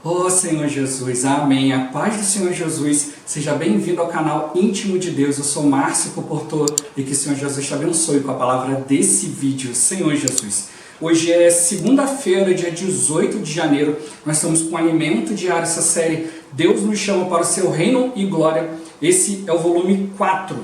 Oh Senhor Jesus, amém. A paz do Senhor Jesus, seja bem-vindo ao canal Íntimo de Deus. Eu sou Márcio Portor e que o Senhor Jesus te abençoe com a palavra desse vídeo. Senhor Jesus, hoje é segunda-feira, dia 18 de janeiro. Nós estamos com Alimento Diário, essa série Deus nos chama para o seu reino e glória. Esse é o volume 4,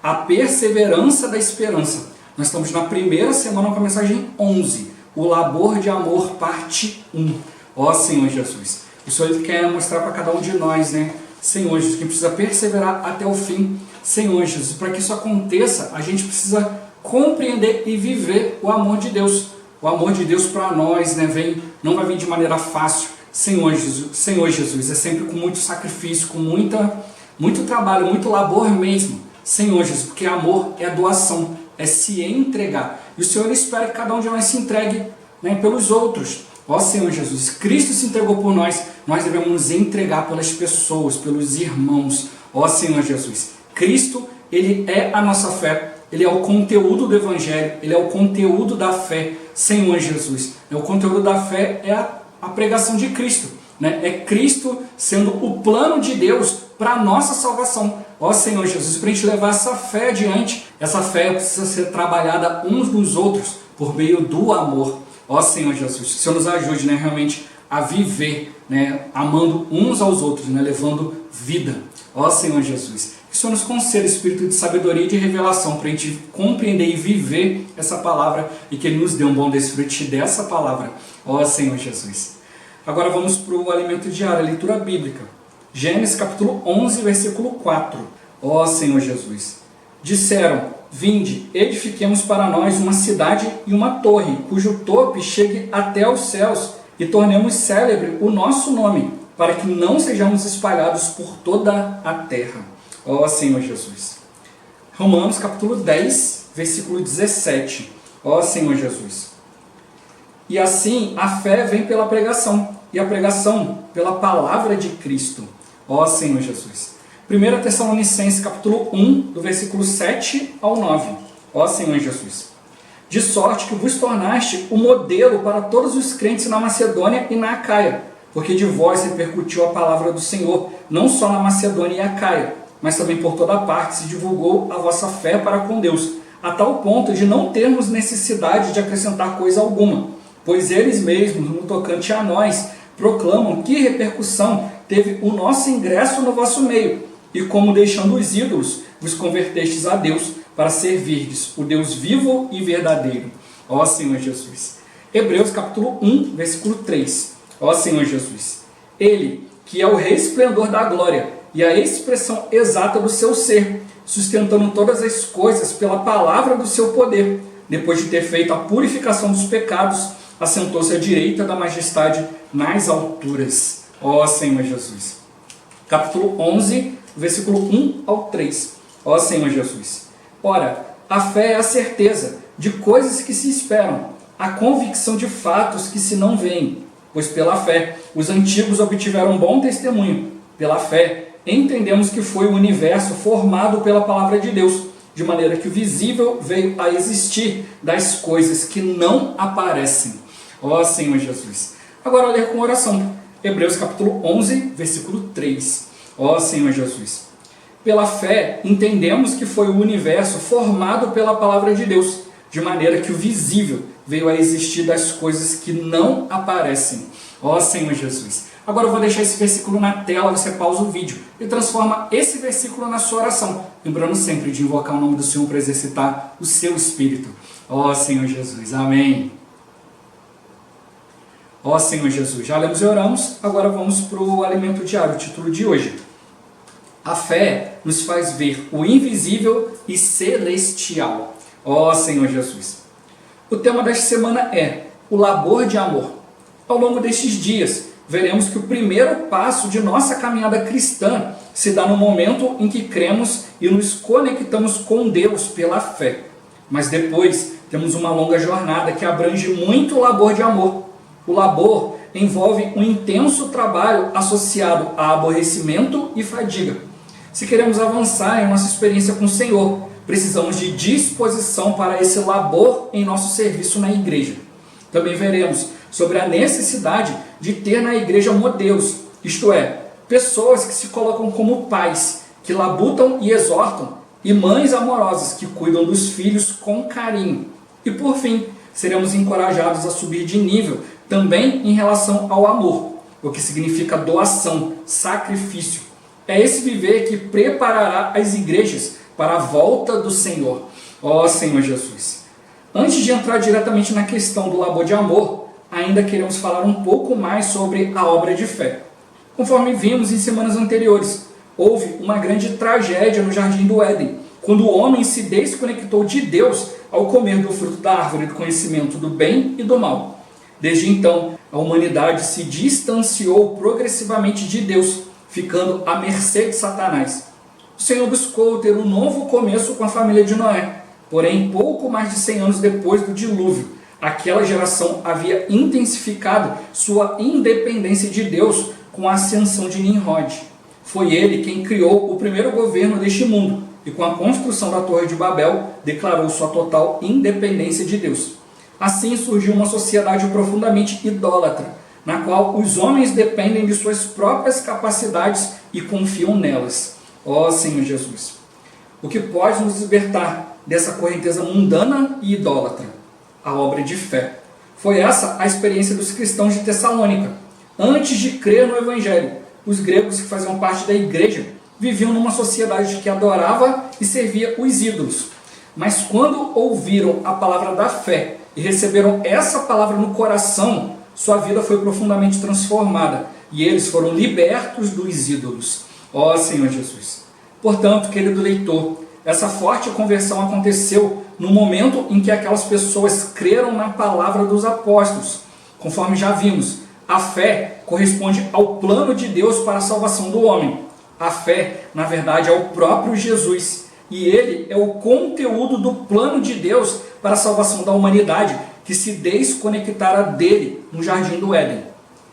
a perseverança da esperança. Nós estamos na primeira semana com a mensagem 11, o labor de amor, parte 1. Ó Senhor Jesus, o Senhor quer mostrar para cada um de nós, né? Senhor Jesus, que precisa perseverar até o fim. Senhor Jesus, para que isso aconteça, a gente precisa compreender e viver o amor de Deus. O amor de Deus para nós, né, não vai vir de maneira fácil. Senhor Jesus, é sempre com muito sacrifício, com muito trabalho, muito labor mesmo. Senhor Jesus, porque amor é doação, é se entregar. E o Senhor espera que cada um de nós se entregue, né, pelos outros. Ó Senhor Jesus, Cristo se entregou por nós, nós devemos nos entregar pelas pessoas, pelos irmãos. Ó Senhor Jesus, Cristo, Ele é a nossa fé, Ele é o conteúdo do Evangelho, Ele é o conteúdo da fé. Senhor Jesus, o conteúdo da fé é a pregação de Cristo, né? É Cristo sendo o plano de Deus para a nossa salvação. Ó Senhor Jesus, para a gente levar essa fé adiante, essa fé precisa ser trabalhada uns nos outros por meio do amor. Ó Senhor Jesus, que o Senhor nos ajude, né, realmente a viver, né, amando uns aos outros, né, levando vida. Ó Senhor Jesus, que o Senhor nos conceda espírito de sabedoria e de revelação para a gente compreender e viver essa palavra e que Ele nos dê um bom desfrute dessa palavra. Ó Senhor Jesus. Agora vamos para o alimento diário, a leitura bíblica. Gênesis capítulo 11, versículo 4. Ó Senhor Jesus. Disseram: vinde, edifiquemos para nós uma cidade e uma torre, cujo tope chegue até os céus, e tornemos célebre o nosso nome, para que não sejamos espalhados por toda a terra. Ó Senhor Jesus. Romanos capítulo 10, versículo 17. Ó Senhor Jesus. E assim a fé vem pela pregação, e a pregação pela palavra de Cristo. Ó Senhor Jesus. 1 Tessalonicenses capítulo 1, do versículo 7 ao 9. Ó Senhor Jesus. De sorte que vos tornaste o modelo para todos os crentes na Macedônia e na Acaia, porque de vós repercutiu a palavra do Senhor, não só na Macedônia e Acaia, mas também por toda parte se divulgou a vossa fé para com Deus, a tal ponto de não termos necessidade de acrescentar coisa alguma, pois eles mesmos, no tocante a nós, proclamam que repercussão teve o nosso ingresso no vosso meio, e como deixando os ídolos, vos convertestes a Deus para servirdes o Deus vivo e verdadeiro. Ó Senhor Jesus. Hebreus capítulo 1, versículo 3. Ó Senhor Jesus. Ele, que é o resplendor da glória e a expressão exata do seu ser, sustentando todas as coisas pela palavra do seu poder, depois de ter feito a purificação dos pecados, assentou-se à direita da majestade nas alturas. Ó Senhor Jesus. Capítulo 11, versículo 1 ao 3. Ó Senhor Jesus. Ora, a fé é a certeza de coisas que se esperam, a convicção de fatos que se não veem. Pois pela fé os antigos obtiveram um bom testemunho. Pela fé entendemos que foi o universo formado pela palavra de Deus, de maneira que o visível veio a existir das coisas que não aparecem. Ó Senhor Jesus. Agora ler com oração. Hebreus capítulo 11, versículo 3. Ó Senhor Jesus. Pela fé, entendemos que foi o universo formado pela palavra de Deus, de maneira que o visível veio a existir das coisas que não aparecem. Ó Senhor Jesus. Agora eu vou deixar esse versículo na tela, você pausa o vídeo e transforma esse versículo na sua oração, lembrando sempre de invocar o nome do Senhor para exercitar o seu espírito. Ó Senhor Jesus. Amém. Ó Senhor Jesus. Já lemos e oramos, agora vamos para o alimento diário, o título de hoje. A fé nos faz ver o invisível e celestial. Ó Senhor Jesus. O tema desta semana é o labor de amor. Ao longo destes dias, veremos que o primeiro passo de nossa caminhada cristã se dá no momento em que cremos e nos conectamos com Deus pela fé. Mas depois temos uma longa jornada que abrange muito labor de amor. O labor envolve um intenso trabalho associado a aborrecimento e fadiga. Se queremos avançar em nossa experiência com o Senhor, precisamos de disposição para esse labor em nosso serviço na igreja. Também veremos sobre a necessidade de ter na igreja modelos, isto é, pessoas que se colocam como pais, que labutam e exortam, e mães amorosas que cuidam dos filhos com carinho. E por fim, seremos encorajados a subir de nível também em relação ao amor, o que significa doação, sacrifício. É esse viver que preparará as igrejas para a volta do Senhor. Ó Senhor Jesus! Antes de entrar diretamente na questão do labor de amor, ainda queremos falar um pouco mais sobre a obra de fé. Conforme vimos em semanas anteriores, houve uma grande tragédia no Jardim do Éden, quando o homem se desconectou de Deus ao comer do fruto da árvore do conhecimento do bem e do mal. Desde então, a humanidade se distanciou progressivamente de Deus, ficando à mercê de Satanás. O Senhor buscou ter um novo começo com a família de Noé, porém, pouco mais de 100 anos depois do dilúvio, aquela geração havia intensificado sua independência de Deus com a ascensão de Nimrod. Foi ele quem criou o primeiro governo deste mundo e, com a construção da Torre de Babel, declarou sua total independência de Deus. Assim surgiu uma sociedade profundamente idólatra, na qual os homens dependem de suas próprias capacidades e confiam nelas. Ó Senhor Jesus! O que pode nos libertar dessa correnteza mundana e idólatra? A obra de fé. Foi essa a experiência dos cristãos de Tessalônica. Antes de crer no Evangelho, os gregos que faziam parte da igreja viviam numa sociedade que adorava e servia os ídolos. Mas quando ouviram a palavra da fé e receberam essa palavra no coração, sua vida foi profundamente transformada e eles foram libertos dos ídolos. Ó Senhor Jesus! Portanto, querido leitor, essa forte conversão aconteceu no momento em que aquelas pessoas creram na palavra dos apóstolos. Conforme já vimos, a fé corresponde ao plano de Deus para a salvação do homem. A fé, na verdade, é o próprio Jesus, e ele é o conteúdo do plano de Deus para a salvação da humanidade que se desconectara dele no Jardim do Éden.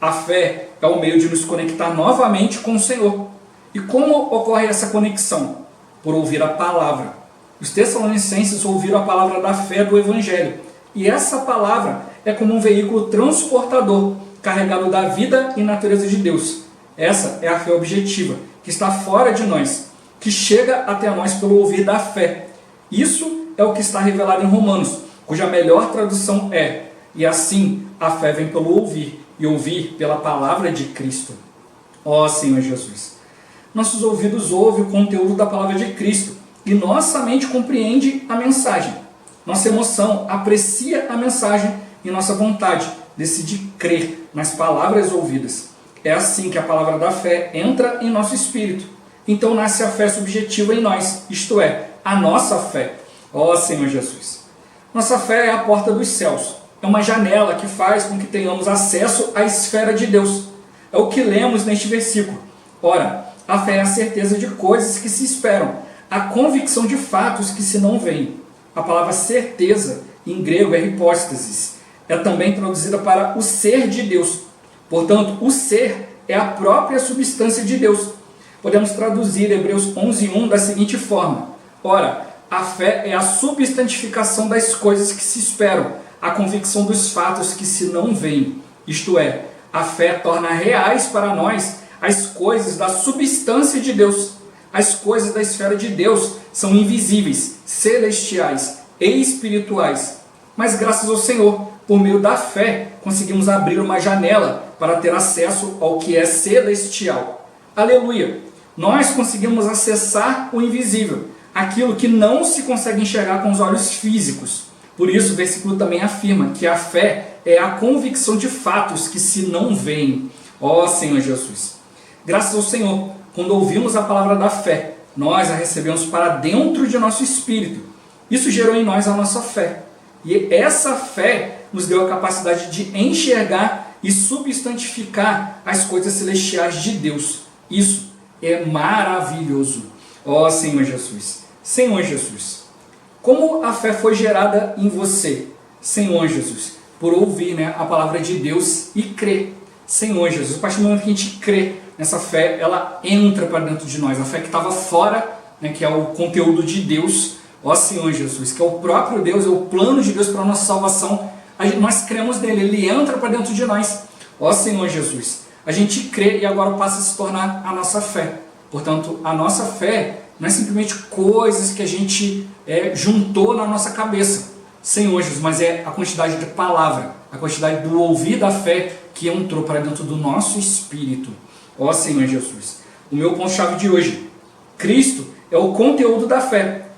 A fé é o meio de nos conectar novamente com o Senhor. E como ocorre essa conexão? Por ouvir a palavra. Os tessalonicenses ouviram a palavra da fé do Evangelho, e essa palavra é como um veículo transportador, carregado da vida e natureza de Deus. Essa é a fé objetiva, que está fora de nós, que chega até nós pelo ouvir da fé. Isso é o que está revelado em Romanos, cuja melhor tradução é: e assim a fé vem pelo ouvir, e ouvir pela palavra de Cristo. Ó Senhor Jesus! Nossos ouvidos ouvem o conteúdo da palavra de Cristo, e nossa mente compreende a mensagem. Nossa emoção aprecia a mensagem e nossa vontade decide crer nas palavras ouvidas. É assim que a palavra da fé entra em nosso espírito. Então nasce a fé subjetiva em nós, isto é, a nossa fé. Ó Senhor Jesus! Nossa fé é a porta dos céus. É uma janela que faz com que tenhamos acesso à esfera de Deus. É o que lemos neste versículo. Ora, a fé é a certeza de coisas que se esperam, a convicção de fatos que se não veem. A palavra certeza, em grego, é hipóstasis. É também traduzida para o ser de Deus. Portanto, o ser é a própria substância de Deus. Podemos traduzir Hebreus 11:1 da seguinte forma: ora, a fé é a substantificação das coisas que se esperam, a convicção dos fatos que se não veem. Isto é, a fé torna reais para nós as coisas da substância de Deus. As coisas da esfera de Deus são invisíveis, celestiais e espirituais. Mas graças ao Senhor, por meio da fé, conseguimos abrir uma janela para ter acesso ao que é celestial. Aleluia! Nós conseguimos acessar o invisível, aquilo que não se consegue enxergar com os olhos físicos. Por isso, o versículo também afirma que a fé é a convicção de fatos que se não veem. Ó Senhor Jesus! Graças ao Senhor, quando ouvimos a palavra da fé, nós a recebemos para dentro de nosso espírito. Isso gerou em nós a nossa fé. E essa fé nos deu a capacidade de enxergar e substantificar as coisas celestiais de Deus. Isso é maravilhoso. Ó Senhor Jesus! Senhor Jesus! Como a fé foi gerada em você? Senhor Jesus! Por ouvir a palavra de Deus e crer. Senhor Jesus! A partir do momento que a gente crê, essa fé, ela entra para dentro de nós. A fé que estava fora, que é o conteúdo de Deus, ó Senhor Jesus, que é o próprio Deus, é o plano de Deus para a nossa salvação, nós cremos nele, ele entra para dentro de nós. Ó Senhor Jesus, a gente crê e agora passa a se tornar a nossa fé. Portanto, a nossa fé não é simplesmente coisas que a gente juntou na nossa cabeça, Senhor Jesus, mas é a quantidade de palavra, a quantidade do ouvir da fé que entrou para dentro do nosso espírito. Ó Senhor Jesus, o meu ponto-chave de hoje: Cristo é o conteúdo da fé,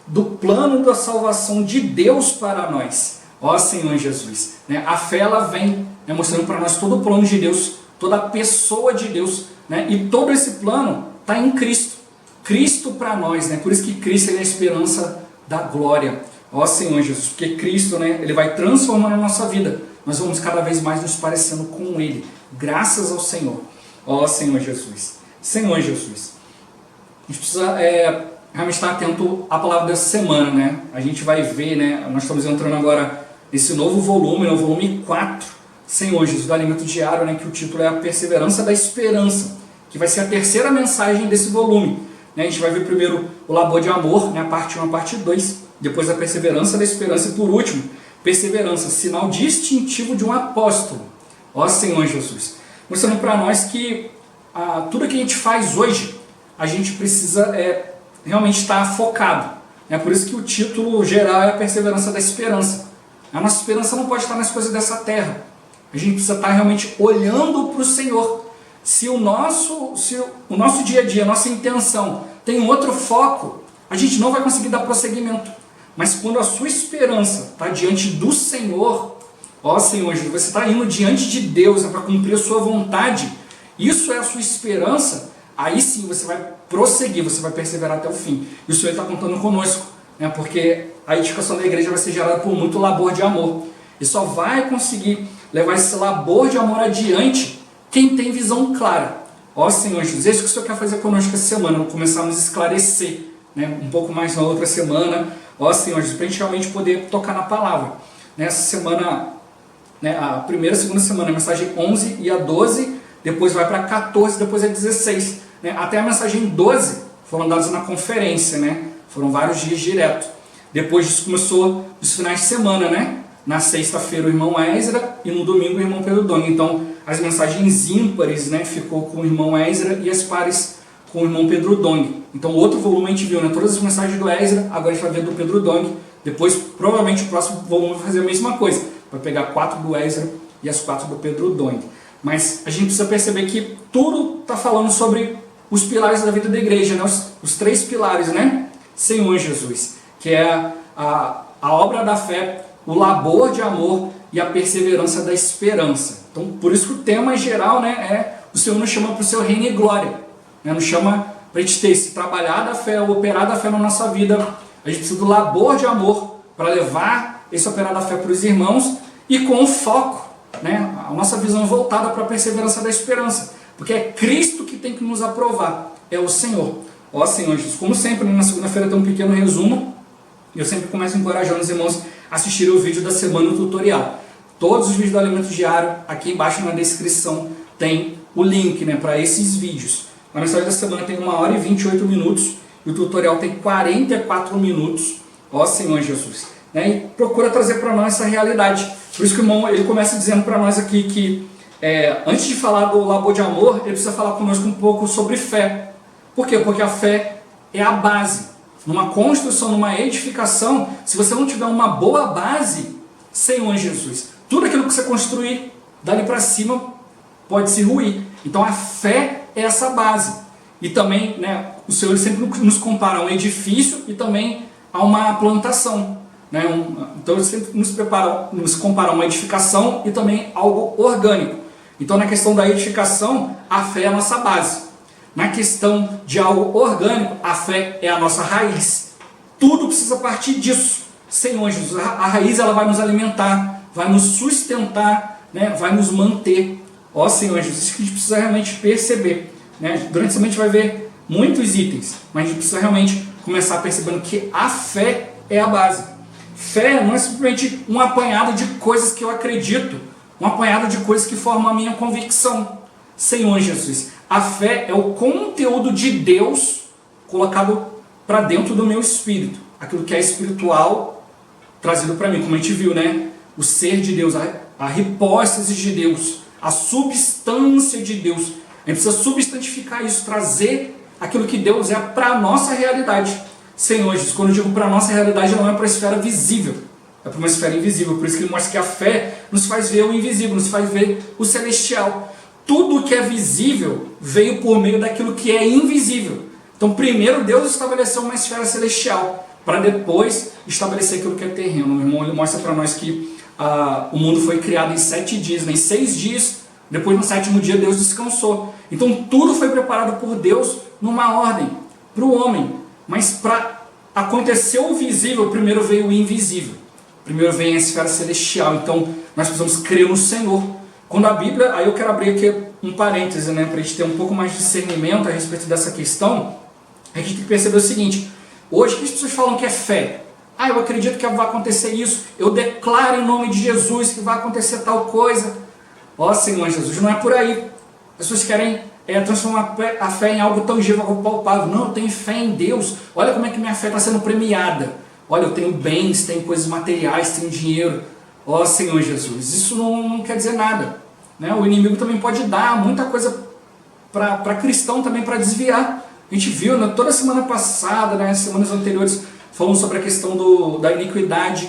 do plano da salvação de Deus para nós. Ó Senhor Jesus, a fé ela vem mostrando para nós todo o plano de Deus, toda a pessoa de Deus, e todo esse plano está em Cristo. Cristo para nós, por isso que Cristo é a esperança da glória. Ó Senhor Jesus, porque Cristo, ele vai transformando a nossa vida. Nós vamos cada vez mais nos parecendo com Ele, graças ao Senhor. Ó Senhor Jesus. Senhor Jesus, a gente precisa realmente estar atento à palavra dessa semana, A gente vai ver, nós estamos entrando agora nesse novo volume, o volume 4, Senhor Jesus, do Alimento Diário, que o título é A Perseverança da Esperança, que vai ser a terceira mensagem desse volume. A gente vai ver primeiro o labor de amor, a parte 1 a parte 2, depois a perseverança da esperança e por último, perseverança, sinal distintivo de um apóstolo. Ó Senhor Jesus, mostrando para nós que tudo que a gente faz hoje, a gente precisa realmente estar focado. Por isso que o título geral é a perseverança da esperança. A nossa esperança não pode estar nas coisas dessa terra. A gente precisa estar realmente olhando para o Senhor. Se o nosso dia a dia, a nossa intenção tem um outro foco, a gente não vai conseguir dar prosseguimento. Mas quando a sua esperança está diante do Senhor, ó Senhor Jesus, você está indo diante de Deus para cumprir a sua vontade, isso é a sua esperança, aí sim você vai prosseguir, você vai perseverar até o fim. E o Senhor está contando conosco, porque a edificação da igreja vai ser gerada por muito labor de amor. E só vai conseguir levar esse labor de amor adiante quem tem visão clara. Ó Senhor Jesus, é isso que o Senhor quer fazer conosco essa semana, começar a nos esclarecer um pouco mais na outra semana. Ó Senhor Jesus, para a gente realmente poder tocar na palavra. Nessa semana, a primeira e segunda semana, a mensagem 11 e a 12, depois vai para 14, depois é 16. Até a mensagem 12 foram dadas na conferência, foram vários dias direto. Depois disso começou os finais de semana, Na sexta-feira o irmão Ezra e no domingo o irmão Pedro Dong. Então as mensagens ímpares ficou com o irmão Ezra e as pares com o irmão Pedro Dong. Então o outro volume a gente viu, todas as mensagens do Ezra, agora a gente vai ver do Pedro Dong. Depois provavelmente o próximo volume vai fazer a mesma coisa, vai pegar 4 do Ezra e as 4 do Pedro Dong. Mas a gente precisa perceber que tudo está falando sobre os pilares da vida da igreja, os 3 pilares, Senhor Jesus, que é a obra da fé, o labor de amor e a perseverança da esperança. Então, por isso que o tema geral o Senhor nos chama para o seu reino e glória. Nos chama para a gente ter esse trabalhar da fé, o operar da fé na nossa vida. A gente precisa do labor de amor para levar esse operar da fé para os irmãos e com foco, a nossa visão voltada para a perseverança da esperança. Porque é Cristo que tem que nos aprovar, é o Senhor. Ó Senhor Jesus, como sempre, na segunda-feira tem um pequeno resumo. Eu sempre começo encorajando os irmãos a assistirem o vídeo da semana, o tutorial. Todos os vídeos do Alimento Diário, aqui embaixo na descrição, tem o link para esses vídeos. A mensagem da semana tem 1 hora e 28 minutos e o tutorial tem 44 minutos. Ó Senhor Jesus. E procura trazer para nós essa realidade. Por isso que o irmão ele começa dizendo para nós aqui que antes de falar do labor de amor, ele precisa falar conosco um pouco sobre fé. Por quê? Porque a fé é a base. Numa construção, numa edificação, se você não tiver uma boa base, Senhor Jesus, tudo aquilo que você construir dali para cima pode se ruir. Então a fé é essa base. E também, o Senhor sempre nos compara a um edifício e também a uma plantação. Então ele sempre nos compara a uma edificação e também algo orgânico. Então na questão da edificação, a fé é a nossa base. Na questão de algo orgânico, a fé é a nossa raiz. Tudo precisa partir disso. Senhor Jesus, a raiz ela vai nos alimentar, vai nos sustentar, vai nos manter. Ó Senhor Jesus, isso que a gente precisa realmente perceber. Durante a semana a gente vai ver muitos itens, mas a gente precisa realmente começar percebendo que a fé é a base. Fé não é simplesmente um apanhado de coisas que eu acredito, um apanhado de coisas que formam a minha convicção. Senhor Jesus, a fé é o conteúdo de Deus colocado para dentro do meu espírito. Aquilo que é espiritual trazido para mim, como a gente viu, o ser de Deus, a hipóstase de Deus, a substância de Deus. A gente precisa substantificar isso, trazer aquilo que Deus é para a nossa realidade. Senhor Jesus, quando eu digo para a nossa realidade, não é para a esfera visível, é para uma esfera invisível. Por isso que ele mostra que a fé nos faz ver o invisível, nos faz ver o celestial. Tudo que é visível veio por meio daquilo que é invisível. Então, primeiro Deus estabeleceu uma esfera celestial, para depois estabelecer aquilo que é terreno. O irmão ele mostra para nós que o mundo foi criado em 7 dias, em 6 dias, depois no 7º dia Deus descansou. Então tudo foi preparado por Deus numa ordem, para o homem. Mas para acontecer o visível, primeiro veio o invisível. Primeiro vem a esfera celestial. Então nós precisamos crer no Senhor. Quando a Bíblia, aí eu quero abrir aqui um parêntese, né, para a gente ter um pouco mais de discernimento a respeito dessa questão. A gente tem que perceber o seguinte: hoje as pessoas falam que é fé. Eu acredito que vai acontecer isso, eu declaro em nome de Jesus que vai acontecer tal coisa. Senhor Jesus, não é por aí. As pessoas querem transformar a fé em algo tangível, algo palpável. Não, eu tenho fé em Deus. Olha como é que minha fé está sendo premiada. Olha, eu tenho bens, tenho coisas materiais, tenho dinheiro. Senhor Jesus, isso não quer dizer nada, né? O inimigo também pode dar muita coisa para cristão também, para desviar. A gente viu, né, toda semana passada, né, semanas anteriores, falando sobre a questão da iniquidade.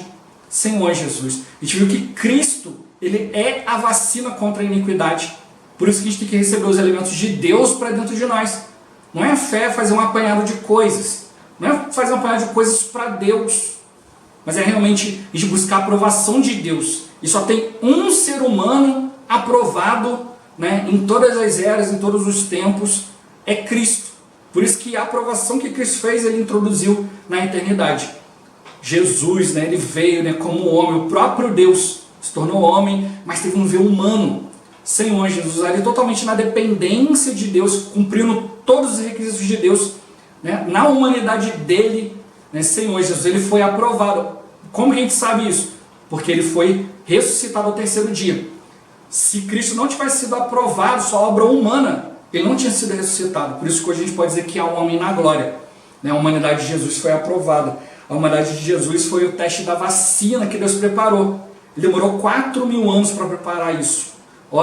Senhor Jesus, a gente viu que Cristo, ele é a vacina contra a iniquidade. Por isso que a gente tem que receber os elementos de Deus para dentro de nós. Não é a fé fazer um apanhado de coisas, não é fazer um apanhado de coisas para Deus, mas é realmente a gente buscar a aprovação de Deus. E só tem um ser humano aprovado, né, em todas as eras, em todos os tempos, é Cristo. Por isso que a aprovação que Cristo fez, ele introduziu na eternidade. Jesus, né, ele veio, né, como homem, o próprio Deus se tornou homem, mas teve um ver humano. Senhor Jesus, ali totalmente na dependência de Deus, cumprindo todos os requisitos de Deus, né, na humanidade dele, né, Senhor Jesus, ele foi aprovado. Como a gente sabe isso? Porque ele foi ressuscitado ao 3º dia. Se Cristo não tivesse sido aprovado, sua obra humana, ele não tinha sido ressuscitado. Por isso que hoje a gente pode dizer que há um homem na glória, né? A humanidade de Jesus foi aprovada. A humanidade de Jesus foi o teste da vacina que Deus preparou. Ele demorou 4.000 anos para preparar isso.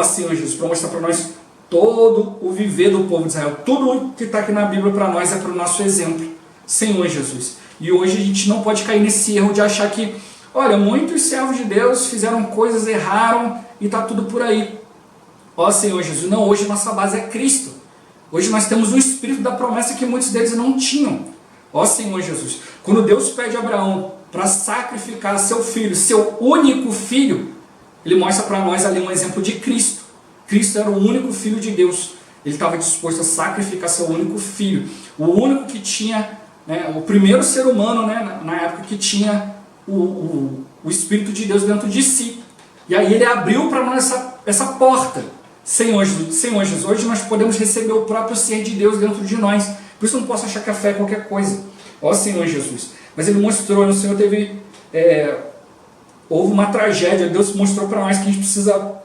Senhor Jesus, para mostrar para nós todo o viver do povo de Israel. Tudo que está aqui na Bíblia para nós é para o nosso exemplo. Senhor Jesus. E hoje a gente não pode cair nesse erro de achar que, olha, muitos servos de Deus fizeram coisas, erraram e está tudo por aí. Senhor Jesus, não, hoje nossa base é Cristo. Hoje nós temos o Espírito da promessa que muitos deles não tinham. Senhor Jesus, quando Deus pede a Abraão para sacrificar seu filho, seu único filho, ele mostra para nós ali um exemplo de Cristo. Cristo era o único filho de Deus. Ele estava disposto a sacrificar seu único filho. O único que tinha, né, o primeiro ser humano, né, na época que tinha o Espírito de Deus dentro de si. E aí ele abriu para nós essa porta. Senhor Jesus, hoje nós podemos receber o próprio ser de Deus dentro de nós. Por isso eu não posso achar que a fé é qualquer coisa. Senhor Jesus. Mas ele mostrou, o Senhor houve uma tragédia. Deus mostrou para nós que a gente precisa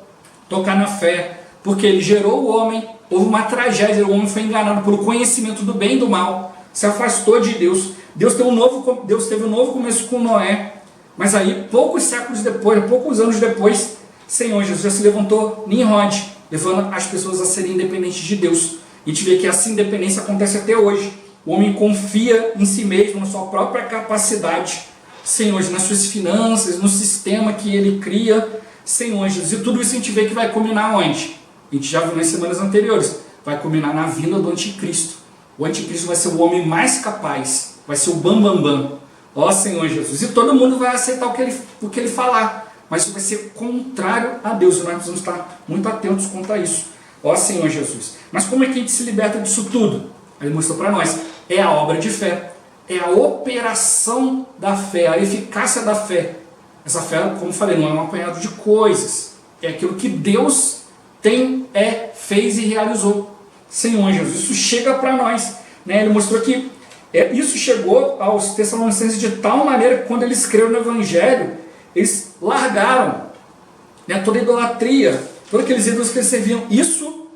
tocar na fé. Porque ele gerou o homem, houve uma tragédia, o homem foi enganado pelo conhecimento do bem e do mal, se afastou de Deus. Deus teve um novo começo com Noé. Mas aí, poucos séculos depois, poucos anos depois, Senhor Jesus, já se levantou Nimrod, levando as pessoas a serem independentes de Deus. E a gente vê que essa independência acontece até hoje. O homem confia em si mesmo, na sua própria capacidade, Senhor Jesus, nas suas finanças, no sistema que ele cria, Senhor Jesus. E tudo isso a gente vê que vai culminar onde? A gente já viu nas semanas anteriores. Vai culminar na vinda do anticristo. O anticristo vai ser o homem mais capaz, vai ser o bambambam. Senhor Jesus. E todo mundo vai aceitar o que ele falar. Mas isso vai ser contrário a Deus. E nós precisamos estar muito atentos quanto a isso. Senhor Jesus. Mas como é que a gente se liberta disso tudo? Ele mostrou para nós. É a obra de fé. É a operação da fé. A eficácia da fé. Essa fé, como eu falei, não é um apanhado de coisas. É aquilo que Deus fez e realizou. Senhor Jesus. Isso chega para nós. Né? Ele mostrou que isso chegou aos Tessalonicenses de tal maneira que quando eles creram no Evangelho, eles largaram, né, toda a idolatria, todos aqueles ídolos que eles serviam. Isso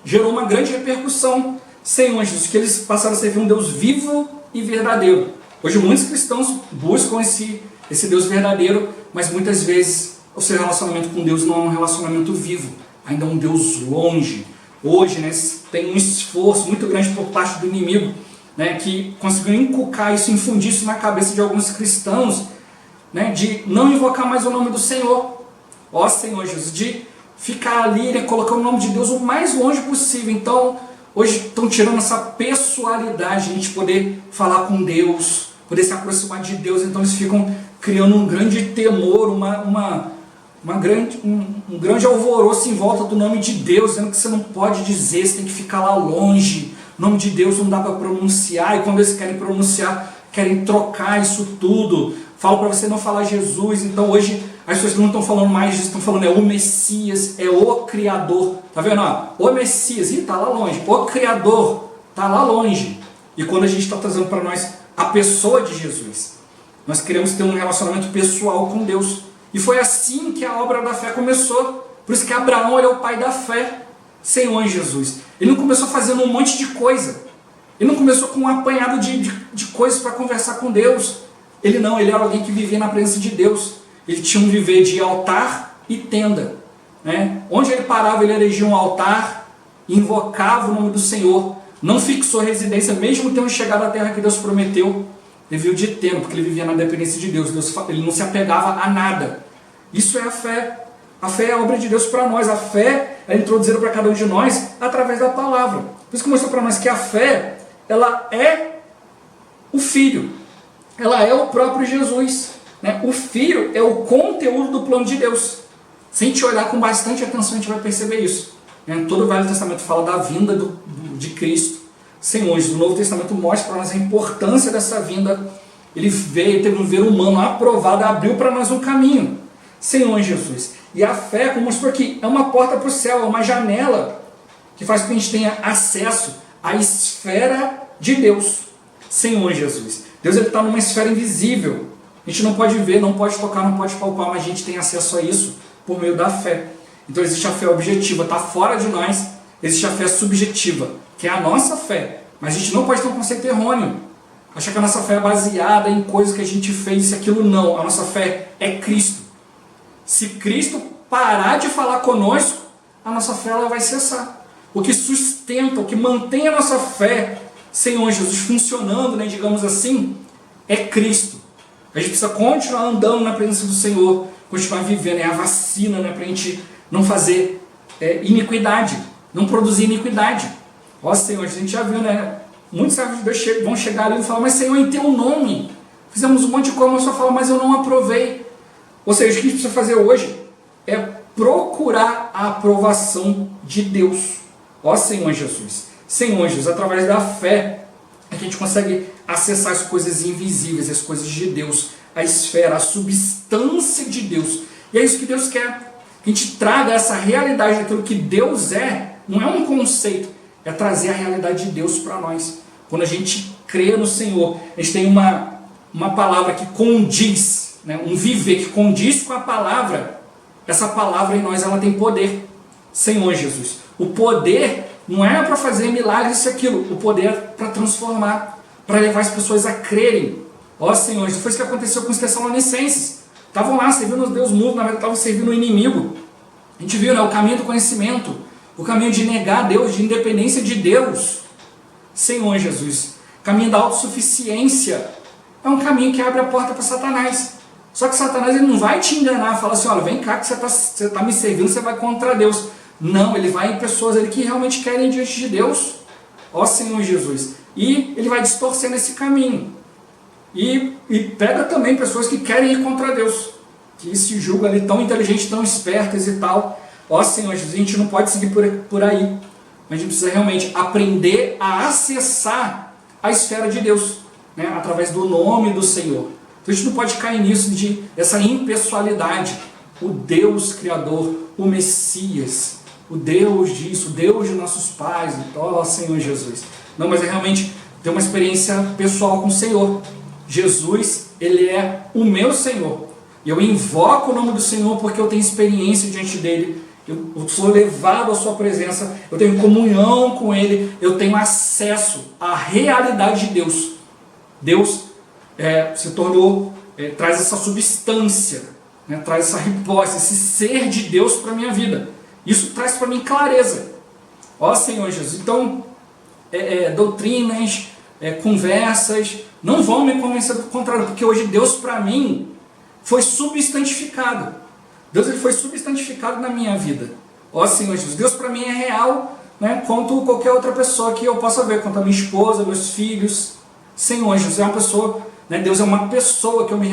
gerou uma grande repercussão, Senhor Jesus, que eles passaram a servir um Deus vivo e verdadeiro. Hoje muitos cristãos buscam esse Deus verdadeiro, mas muitas vezes o seu relacionamento com Deus não é um relacionamento vivo, ainda é um Deus longe. Hoje, né, tem um esforço muito grande por parte do inimigo, né, que conseguiu inculcar isso, infundir isso na cabeça de alguns cristãos, né, de não invocar mais o nome do Senhor, ó Senhor Jesus, de ficar ali, né, colocar o nome de Deus o mais longe possível. Então, hoje estão tirando essa pessoalidade, a gente poder falar com Deus, poder se aproximar de Deus. Então eles ficam criando um grande temor, um grande alvoroço em volta do nome de Deus, dizendo que você não pode dizer, você tem que ficar lá longe, o nome de Deus não dá para pronunciar, e quando eles querem pronunciar, querem trocar isso tudo, falam para você não falar Jesus. Então hoje as pessoas não estão falando mais disso, estão falando é o Messias, é o Criador, tá vendo? O Messias, está lá longe, o Criador, está lá longe. E quando a gente está trazendo para nós a pessoa de Jesus, nós queremos ter um relacionamento pessoal com Deus. E foi assim que a obra da fé começou. Por isso que Abraão é o pai da fé, Senhor Jesus. Ele não começou fazendo um monte de coisa. Ele não começou com um apanhado de coisas para conversar com Deus. Ele era alguém que vivia na presença de Deus. Ele tinha um viver de altar e tenda, né? Onde ele parava, ele erigia um altar, invocava o nome do Senhor, não fixou residência, mesmo tendo chegado à terra que Deus prometeu. Ele viu de tenda, porque ele vivia na dependência de Deus. Ele não se apegava a nada. Isso é a fé. A fé é a obra de Deus para nós. A fé é introduzida para cada um de nós através da palavra. Por isso que mostrou para nós que a fé, ela é o Filho. Ela é o próprio Jesus, né? O Filho é o conteúdo do plano de Deus. Se a gente olhar com bastante atenção, a gente vai perceber isso, né? Todo o Velho Testamento fala da vinda de Cristo. Senhor, o Novo Testamento mostra para nós a importância dessa vinda. Ele veio, teve um ver humano aprovado, abriu para nós um caminho. Senhor Jesus. E a fé, como mostrou aqui, é uma porta para o céu, é uma janela que faz com que a gente tenha acesso à esfera de Deus. Senhor Jesus. Deus está numa esfera invisível. A gente não pode ver, não pode tocar, não pode palpar, mas a gente tem acesso a isso por meio da fé. Então existe a fé objetiva, está fora de nós. Existe a fé subjetiva, que é a nossa fé. Mas a gente não pode ter um conceito errôneo. Achar que a nossa fé é baseada em coisas que a gente fez, isso e aquilo. Não. A nossa fé é Cristo. Se Cristo parar de falar conosco, a nossa fé ela vai cessar. O que sustenta, o que mantém a nossa fé, Senhor Jesus, funcionando, né, digamos assim, é Cristo. A gente precisa continuar andando na presença do Senhor, continuar vivendo. É a vacina, né, para a gente não fazer iniquidade, não produzir iniquidade. Ó Senhor, a gente já viu, né? Muitos servos de Deus vão chegar ali e falar, mas Senhor, em teu nome, fizemos um monte de coisa, mas só fala, mas eu não aprovei. Ou seja, o que a gente precisa fazer hoje é procurar a aprovação de Deus. Ó Senhor Jesus. Senhor Jesus, através da fé, a gente consegue acessar as coisas invisíveis, as coisas de Deus, a esfera, a substância de Deus. E é isso que Deus quer. Que a gente traga essa realidade daquilo que Deus é, não é um conceito, é trazer a realidade de Deus para nós. Quando a gente crê no Senhor, a gente tem uma palavra que condiz, né? Um viver que condiz com a palavra. Essa palavra em nós, ela tem poder. Senhor Jesus. O poder não é para fazer milagres e aquilo. O poder é para transformar, para levar as pessoas a crerem. Ó Senhor, isso foi isso que aconteceu com os Tessalonicenses. Estavam lá servindo os Deus mudo, na verdade estavam servindo o inimigo. A gente viu, né, o caminho do conhecimento, o caminho de negar a Deus, de independência de Deus. Senhor Jesus, caminho da autossuficiência, é um caminho que abre a porta para Satanás. Só que Satanás ele não vai te enganar, falar assim, olha, vem cá que você está me servindo, você vai contra Deus. Não, ele vai em pessoas ali que realmente querem diante de Deus. Ó Senhor Jesus. E ele vai distorcendo esse caminho. E pega também pessoas que querem ir contra Deus, que se julgam ali tão inteligentes, tão espertas e tal. Ó Senhor Jesus, a gente não pode seguir por aí. Mas a gente precisa realmente aprender a acessar a esfera de Deus, né, através do nome do Senhor. Então a gente não pode cair nisso, dessa impessoalidade. O Deus Criador, o Messias, o Deus disso, o Deus de nossos pais. Ó Senhor Jesus. Não, mas é realmente ter uma experiência pessoal com o Senhor. Jesus, Ele é o meu Senhor. E eu invoco o nome do Senhor porque eu tenho experiência diante dEle. Eu sou levado à sua presença. Eu tenho comunhão com Ele. Eu tenho acesso à realidade de Deus. Deus se tornou, traz essa substância. né? Traz essa resposta, esse ser de Deus para a minha vida. Isso traz para mim clareza. Ó Senhor Jesus, então doutrinas, conversas não vão me convencer do contrário, porque hoje Deus para mim foi substantificado. Deus ele foi substantificado na minha vida. Ó Senhor Jesus, Deus para mim é real, né, quanto qualquer outra pessoa que eu possa ver, quanto a minha esposa, meus filhos. Senhor Jesus é uma pessoa, né, Deus é uma pessoa que eu me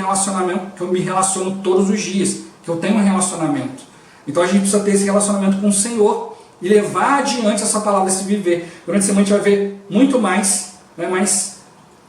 relaciono todos os dias, que eu tenho um relacionamento. Então a gente precisa ter esse relacionamento com o Senhor e levar adiante essa palavra, esse viver. Durante a semana a gente vai ver muito mais, né, mas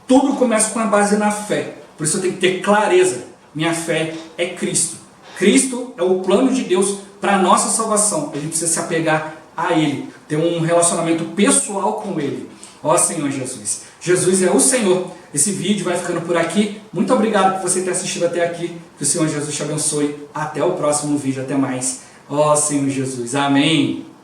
tudo começa com a base na fé. Por isso eu tenho que ter clareza. Minha fé é Cristo. Cristo é o plano de Deus para a nossa salvação. A gente precisa se apegar a Ele, ter um relacionamento pessoal com Ele. Ó Senhor Jesus. Jesus é o Senhor. Esse vídeo vai ficando por aqui. Muito obrigado por você ter assistido até aqui. Que o Senhor Jesus te abençoe. Até o próximo vídeo. Até mais. Ó Senhor Jesus. Amém.